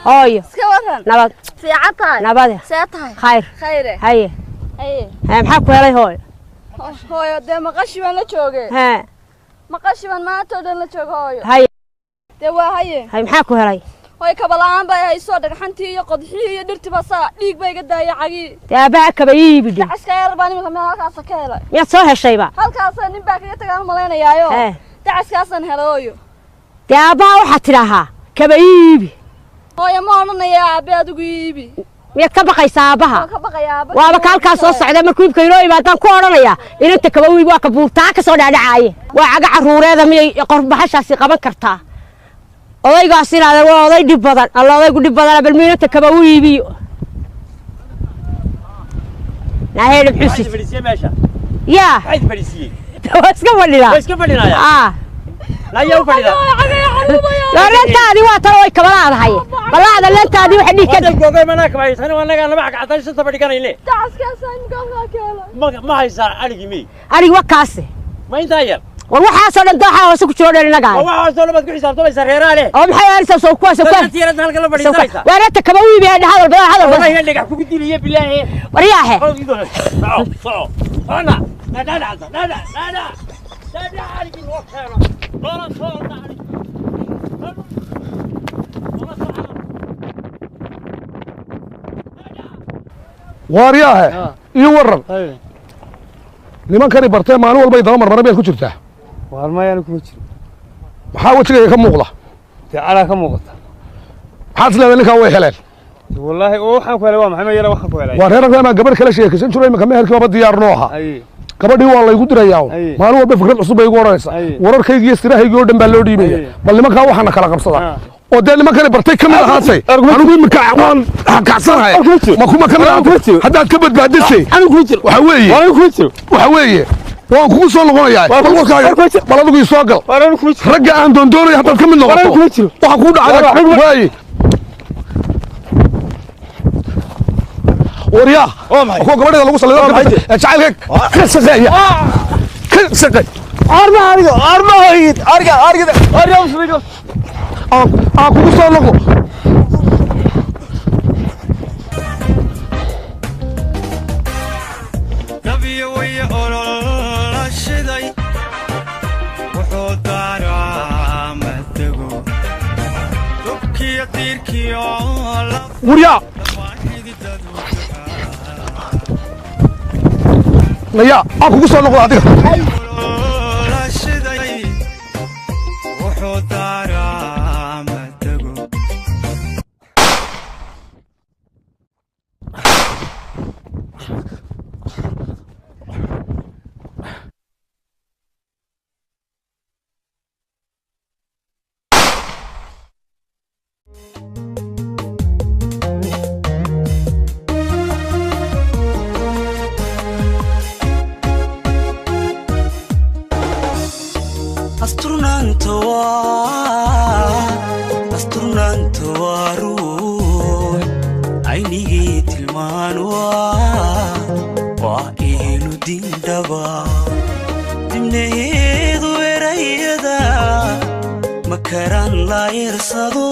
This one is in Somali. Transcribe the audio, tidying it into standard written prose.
هاي سكورن نبض في عطاي نبض سيتاي خير خير هاي هاي محاكو هلاي هاي هاي ده مقشي وانا جوجي ها مقشي وانا ما تودن لا جوج هاي ده waa haye هاي محاكو هلاي هاي kabalaan bay hayso dhagxantii iyo qodxii iyo dhirti basa dhiig bay ga daayacay taaba ka bayibi dacaska yar baan imika halkaas ka helay miya soo heshay ba halkaas nin baa kaga tagaan maleynayaayo dacaskaasan helayo taaba waxa tiraha ka bayibi hooyo ma oranaya aabe adigu iibi miya ka baqaysaa aabaha ka baqayaa waaba halkaas soo socda markuu iibka inoo imaadaan ku oranaya inta ka bayibi waa ka buultaa ka soo dhaadhacay waa caga caruureeda miyay qorbaxashaasi qaban kartaa odaygaas inaad waa oday dib badan alla odaygu dib badan bal miinta kaba u iibiyo naaheed xusi yaa عايز فريسي iska fadhida iska fadhinaya la yaa fadhida la rantaadi waa tan way kaba laadahay balaada lantaadi waxa dhig ka googay manaka bay tan wanaga laba caqadan shanta fadhiganayne dacaskaasan imika ka helay ma haysa arigi mi arig wakaase ma inta yar war waxa soo dhan dooxa hoose ku jiro dhalinaga waxa soo labad ku xisaabtamaysa reeraale oo maxay aarisa soo kuwaas ku tiirada halka la fadhiisanaysa waarata kaba u iibiyo hadal badan wallahi dhigax ku diliye bilaahi wariyaahe ana لا arigi loo keeno doona soo arigi waariyaahe iyo waran nimankani bartay maalin walba daba marmar meel ku jirtaa waarmayaan ku jiro maxaa wajiga ka muuqda taala ka muuqata maxaad leedahay ninka way heleen wallahi oo waxaan ku helay waa maxay ma yara waxaan ku helay waa reerka gabar kala sheekaysan jiray imika meherkii waba diyaar noo aha gabadhii waa la igu dirayaa maalin walba fikrad cusub bay igu oranaysaa wararkayga iyo sirahayga oo dhan baa loo dhiibaya bal nimanka waxaana kala qabsadaa oo dee nimankani bartay ka mid ahaatay anigu imika waan kacsanahay ma kuma ka mid ahaatay haddaad ka badbaadisay waxa weeye waan kugu soo noqonayaa bal adigu ii soo gal ragga aan doondoonaya haddaad ka mid noqoto waxa kuu dhacday waaye وريا أكو قبل هذا الوصل لذلك جعلك كسقية كسقي أرجع وصلي أكو وصل له نبي ويا أول الشدي وحضر عمتكو تبكي تيركي وريا يا أكو وصل له هذا أسترنانتوا روح عيني تلمان وإنو دين دبا دمنهيد ويريدا مكران لا يرصدو